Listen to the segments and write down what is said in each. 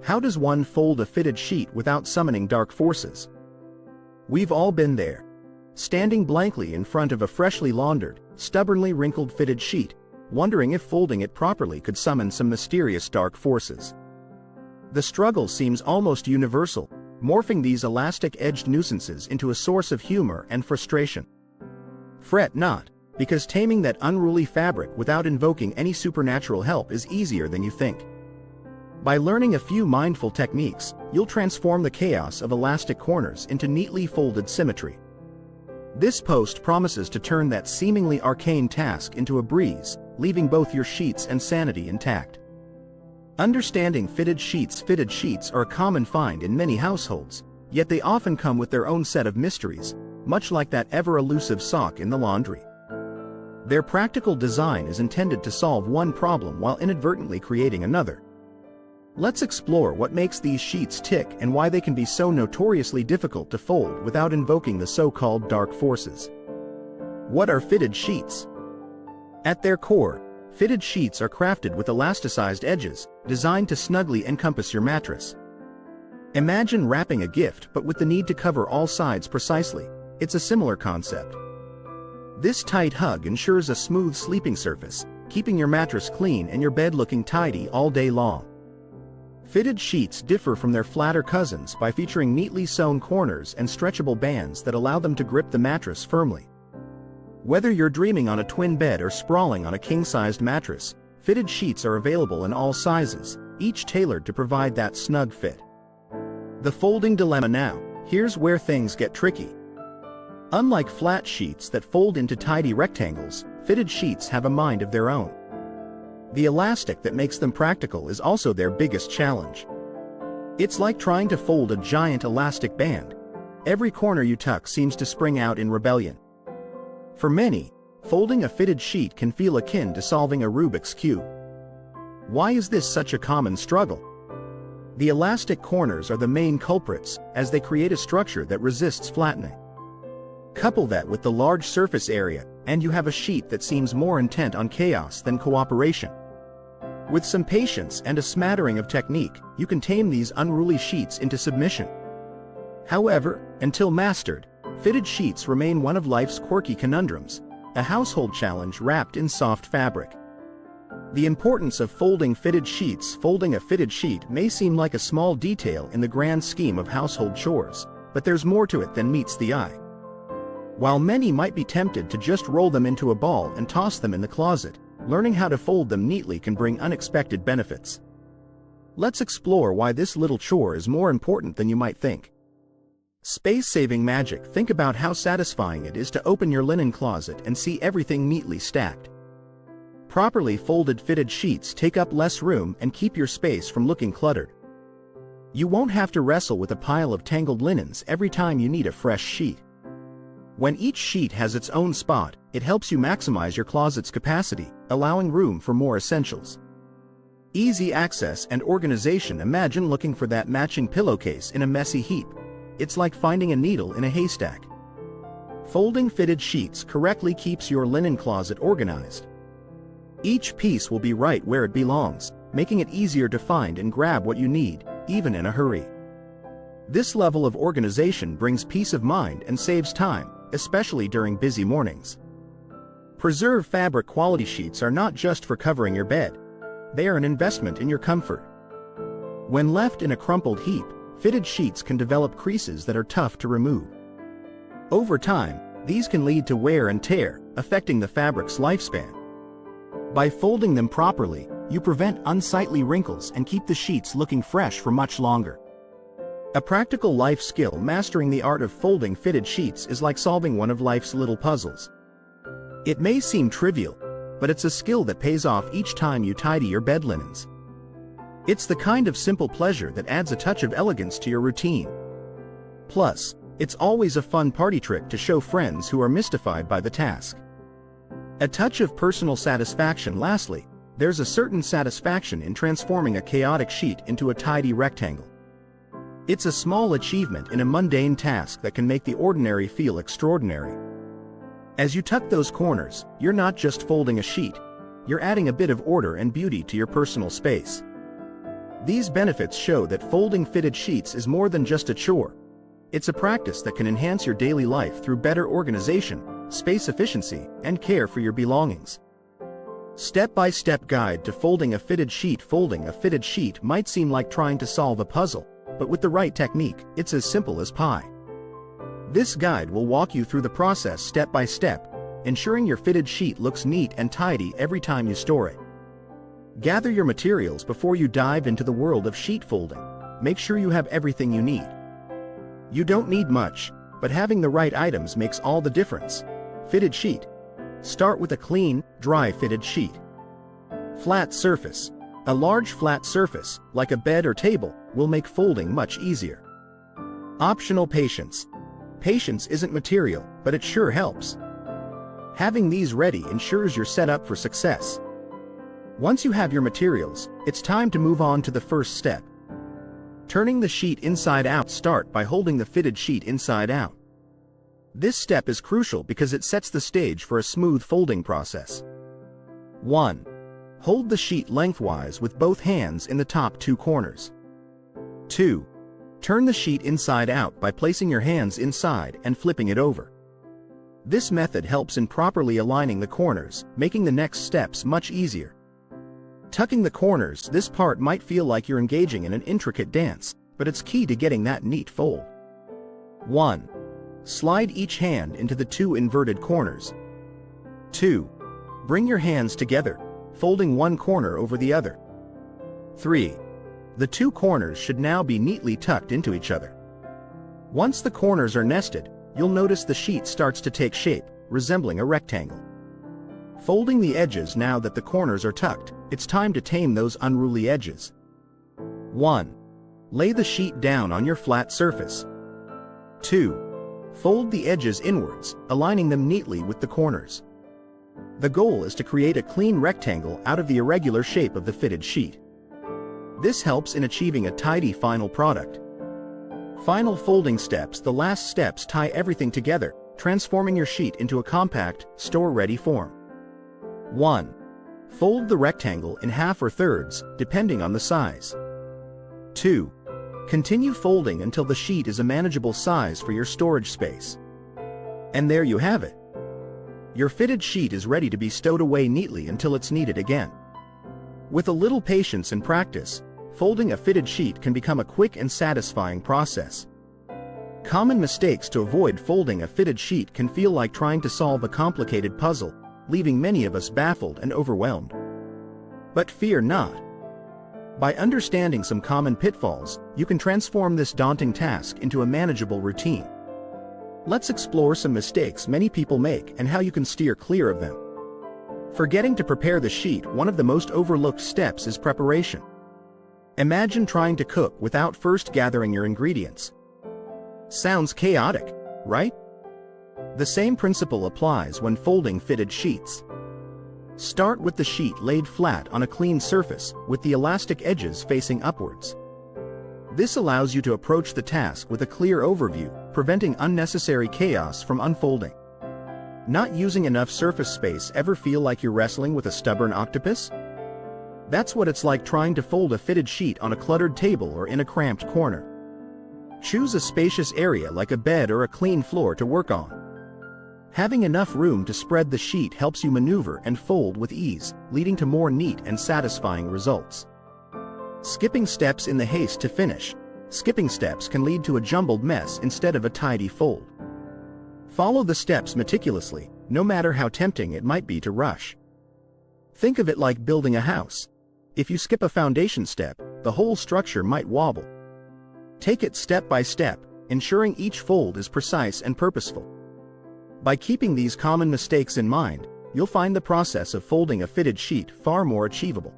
How does one fold a fitted sheet without summoning dark forces? We've all been there. Standing blankly in front of a freshly laundered, stubbornly wrinkled fitted sheet, wondering if folding it properly could summon some mysterious dark forces. The struggle seems almost universal, morphing these elastic-edged nuisances into a source of humor and frustration. Fret not, because taming that unruly fabric without invoking any supernatural help is easier than you think. By learning a few mindful techniques, you'll transform the chaos of elastic corners into neatly folded symmetry. This post promises to turn that seemingly arcane task into a breeze, leaving both your sheets and sanity intact. Understanding fitted sheets are a common find in many households, yet they often come with their own set of mysteries, much like that ever-elusive sock in the laundry. Their practical design is intended to solve one problem while inadvertently creating another. Let's explore what makes these sheets tick and why they can be so notoriously difficult to fold without invoking the so-called dark forces. What are fitted sheets? At their core, fitted sheets are crafted with elasticized edges, designed to snugly encompass your mattress. Imagine wrapping a gift but with the need to cover all sides precisely. It's a similar concept. This tight hug ensures a smooth sleeping surface, keeping your mattress clean and your bed looking tidy all day long. Fitted sheets differ from their flatter cousins by featuring neatly sewn corners and stretchable bands that allow them to grip the mattress firmly. Whether you're dreaming on a twin bed or sprawling on a king-sized mattress, fitted sheets are available in all sizes, each tailored to provide that snug fit. The folding dilemma now. Here's where things get tricky. Unlike flat sheets that fold into tidy rectangles, fitted sheets have a mind of their own. The elastic that makes them practical is also their biggest challenge. It's like trying to fold a giant elastic band. Every corner you tuck seems to spring out in rebellion. For many, folding a fitted sheet can feel akin to solving a Rubik's Cube. Why is this such a common struggle? The elastic corners are the main culprits, as they create a structure that resists flattening. Couple that with the large surface area, and you have a sheet that seems more intent on chaos than cooperation. With some patience and a smattering of technique, you can tame these unruly sheets into submission. However, until mastered, fitted sheets remain one of life's quirky conundrums, a household challenge wrapped in soft fabric. The importance of folding fitted sheets. Folding a fitted sheet may seem like a small detail in the grand scheme of household chores, but there's more to it than meets the eye. While many might be tempted to just roll them into a ball and toss them in the closet, learning how to fold them neatly can bring unexpected benefits. Let's explore why this little chore is more important than you might think. Space-saving magic. Think about how satisfying it is to open your linen closet and see everything neatly stacked. Properly folded fitted sheets take up less room and keep your space from looking cluttered. You won't have to wrestle with a pile of tangled linens every time you need a fresh sheet. When each sheet has its own spot, it helps you maximize your closet's capacity, allowing room for more essentials. Easy access and organization. Imagine looking for that matching pillowcase in a messy heap. It's like finding a needle in a haystack. Folding fitted sheets correctly keeps your linen closet organized. Each piece will be right where it belongs, making it easier to find and grab what you need, even in a hurry. This level of organization brings peace of mind and saves time, especially during busy mornings. Preserve fabric. Quality sheets are not just for covering your bed. They are an investment in your comfort. When left in a crumpled heap, fitted sheets can develop creases that are tough to remove. Over time, these can lead to wear and tear, affecting the fabric's lifespan. By folding them properly, you prevent unsightly wrinkles and keep the sheets looking fresh for much longer. A practical life skill. Mastering the art of folding fitted sheets is like solving one of life's little puzzles. It may seem trivial, but it's a skill that pays off each time you tidy your bed linens. It's the kind of simple pleasure that adds a touch of elegance to your routine. Plus, it's always a fun party trick to show friends who are mystified by the task. A touch of personal satisfaction. Lastly, there's a certain satisfaction in transforming a chaotic sheet into a tidy rectangle. It's a small achievement in a mundane task that can make the ordinary feel extraordinary. As you tuck those corners, you're not just folding a sheet, you're adding a bit of order and beauty to your personal space. These benefits show that folding fitted sheets is more than just a chore. It's a practice that can enhance your daily life through better organization, space efficiency, and care for your belongings. Step-by-step guide to folding a fitted sheet. Folding a fitted sheet might seem like trying to solve a puzzle, but with the right technique, it's as simple as pie. This guide will walk you through the process step by step, ensuring your fitted sheet looks neat and tidy every time you store it. Gather your materials before you dive into the world of sheet folding. Make sure you have everything you need. You don't need much, but having the right items makes all the difference. Fitted sheet. Start with a clean, dry fitted sheet. Flat surface. A large flat surface, like a bed or table, will make folding much easier. Optional patience. Patience isn't material, but it sure helps. Having these ready ensures you're set up for success. Once you have your materials, it's time to move on to the first step. Turning the sheet inside out. Start by holding the fitted sheet inside out. This step is crucial because it sets the stage for a smooth folding process. 1. Hold the sheet lengthwise with both hands in the top two corners. 2. Turn the sheet inside out by placing your hands inside and flipping it over. This method helps in properly aligning the corners, making the next steps much easier. Tucking the corners. This part might feel like you're engaging in an intricate dance, but it's key to getting that neat fold. 1. Slide each hand into the two inverted corners. 2. Bring your hands together, folding one corner over the other. 3. The two corners should now be neatly tucked into each other. Once the corners are nested, you'll notice the sheet starts to take shape, resembling a rectangle. Folding the edges. Now that the corners are tucked, it's time to tame those unruly edges. 1. Lay the sheet down on your flat surface. 2. Fold the edges inwards, aligning them neatly with the corners. The goal is to create a clean rectangle out of the irregular shape of the fitted sheet. This helps in achieving a tidy final product. Final folding steps. The last steps tie everything together, transforming your sheet into a compact, store-ready form. 1. Fold the rectangle in half or thirds, depending on the size. 2. Continue folding until the sheet is a manageable size for your storage space. And there you have it. Your fitted sheet is ready to be stowed away neatly until it's needed again. With a little patience and practice, folding a fitted sheet can become a quick and satisfying process. Common mistakes to avoid. Folding a fitted sheet can feel like trying to solve a complicated puzzle, leaving many of us baffled and overwhelmed. But fear not. By understanding some common pitfalls, you can transform this daunting task into a manageable routine. Let's explore some mistakes many people make and how you can steer clear of them. Forgetting to prepare the sheet. One of the most overlooked steps is preparation. Imagine trying to cook without first gathering your ingredients. Sounds chaotic, right? The same principle applies when folding fitted sheets. Start with the sheet laid flat on a clean surface, with the elastic edges facing upwards. This allows you to approach the task with a clear overview, preventing unnecessary chaos from unfolding. Not using enough surface space. Ever feel like you're wrestling with a stubborn octopus? That's what it's like trying to fold a fitted sheet on a cluttered table or in a cramped corner. Choose a spacious area like a bed or a clean floor to work on. Having enough room to spread the sheet helps you maneuver and fold with ease, leading to more neat and satisfying results. Skipping steps in the haste to finish. Skipping steps can lead to a jumbled mess instead of a tidy fold. Follow the steps meticulously, no matter how tempting it might be to rush. Think of it like building a house. If you skip a foundation step, the whole structure might wobble. Take it step by step, ensuring each fold is precise and purposeful. By keeping these common mistakes in mind, you'll find the process of folding a fitted sheet far more achievable.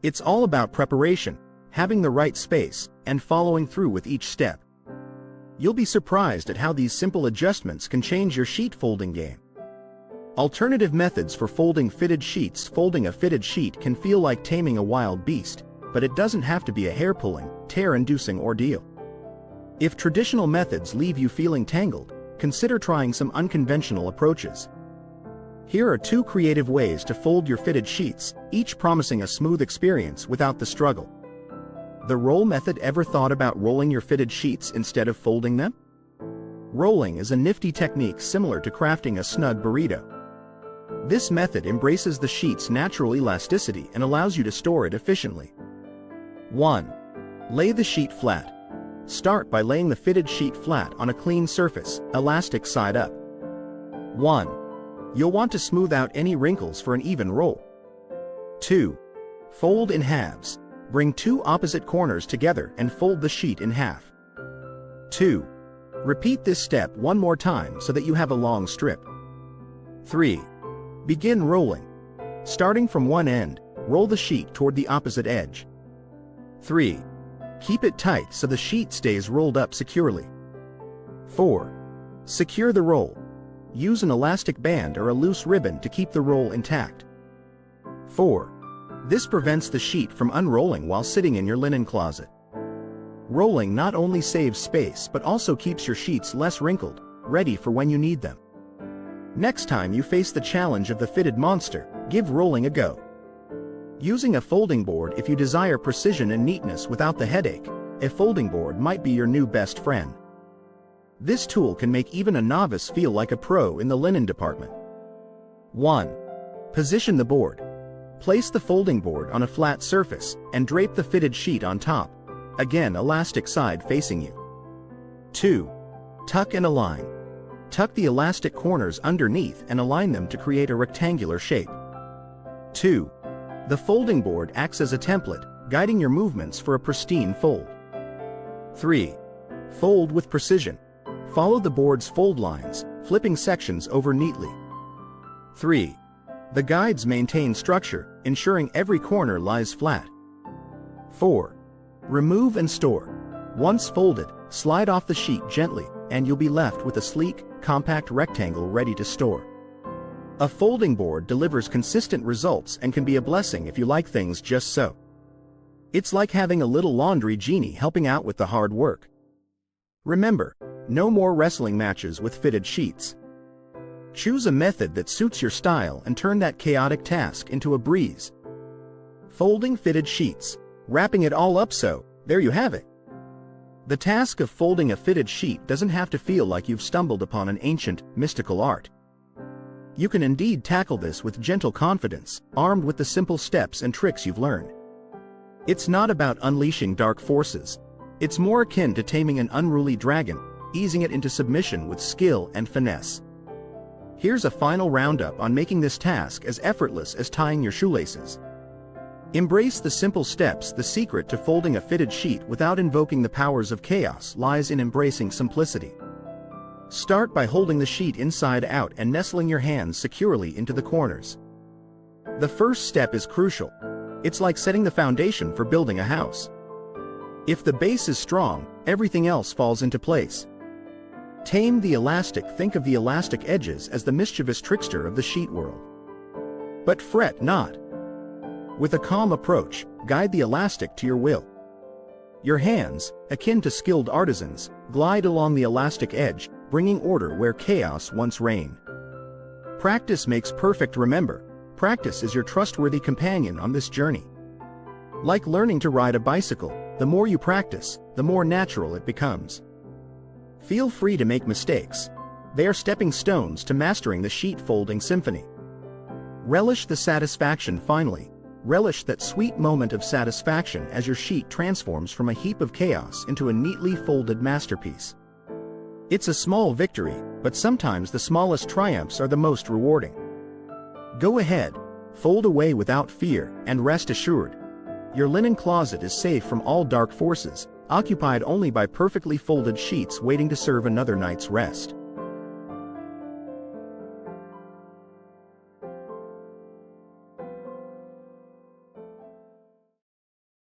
It's all about preparation, having the right space, and following through with each step. You'll be surprised at how these simple adjustments can change your sheet folding game. Alternative methods for folding fitted sheets. Folding a fitted sheet can feel like taming a wild beast, but it doesn't have to be a hair-pulling, tear-inducing ordeal. If traditional methods leave you feeling tangled, consider trying some unconventional approaches. Here are 2 creative ways to fold your fitted sheets, each promising a smooth experience without the struggle. The roll method. Ever thought about rolling your fitted sheets instead of folding them? Rolling is a nifty technique similar to crafting a snug burrito. This method embraces the sheet's natural elasticity and allows you to store it efficiently. 1. Lay the sheet flat. Start by laying the fitted sheet flat on a clean surface, elastic side up. 1. You'll want to smooth out any wrinkles for an even roll. 2. Fold in halves. Bring two opposite corners together and fold the sheet in half. 2. Repeat this step one more time so that you have a long strip. 3. Begin rolling. Starting from one end, roll the sheet toward the opposite edge. 3. Keep it tight so the sheet stays rolled up securely. 4. Secure the roll. Use an elastic band or a loose ribbon to keep the roll intact. 4. This prevents the sheet from unrolling while sitting in your linen closet. Rolling not only saves space but also keeps your sheets less wrinkled, ready for when you need them. Next time you face the challenge of the fitted monster, give rolling a go. Using a folding board. If you desire precision and neatness without the headache, a folding board might be your new best friend. This tool can make even a novice feel like a pro in the linen department. 1. Position the board. Place the folding board on a flat surface and drape the fitted sheet on top, again elastic side facing you. 2. Tuck and align. Tuck the elastic corners underneath and align them to create a rectangular shape. 2. The folding board acts as a template, guiding your movements for a pristine fold. 3. Fold with precision. Follow the board's fold lines, flipping sections over neatly. 3. The guides maintain structure, ensuring every corner lies flat. 4. Remove and store. Once folded, slide off the sheet gently, and you'll be left with a sleek, compact rectangle ready to store. A folding board delivers consistent results and can be a blessing if you like things just so. It's like having a little laundry genie helping out with the hard work. Remember, no more wrestling matches with fitted sheets. Choose a method that suits your style and turn that chaotic task into a breeze. Folding fitted sheets. Wrapping it all up, so there you have it. The task of folding a fitted sheet doesn't have to feel like you've stumbled upon an ancient, mystical art. You can indeed tackle this with gentle confidence, armed with the simple steps and tricks you've learned. It's not about unleashing dark forces. It's more akin to taming an unruly dragon, easing it into submission with skill and finesse. Here's a final roundup on making this task as effortless as tying your shoelaces. Embrace the simple steps. The secret to folding a fitted sheet without invoking the powers of chaos lies in embracing simplicity. Start by holding the sheet inside out and nestling your hands securely into the corners. The first step is crucial. It's like setting the foundation for building a house. If the base is strong, everything else falls into place. Tame the elastic. Think of the elastic edges as the mischievous trickster of the sheet world. But fret not. With a calm approach, guide the elastic to your will. Your hands, akin to skilled artisans, glide along the elastic edge, bringing order where chaos once reigned. Practice makes perfect. Remember, practice is your trustworthy companion on this journey. Like learning to ride a bicycle, the more you practice, the more natural it becomes. Feel free to make mistakes. They are stepping stones to mastering the sheet folding symphony. Relish the satisfaction. Finally, relish that sweet moment of satisfaction as your sheet transforms from a heap of chaos into a neatly folded masterpiece. It's a small victory, but sometimes the smallest triumphs are the most rewarding. Go ahead, fold away without fear, and rest assured. Your linen closet is safe from all dark forces, occupied only by perfectly folded sheets waiting to serve another night's rest.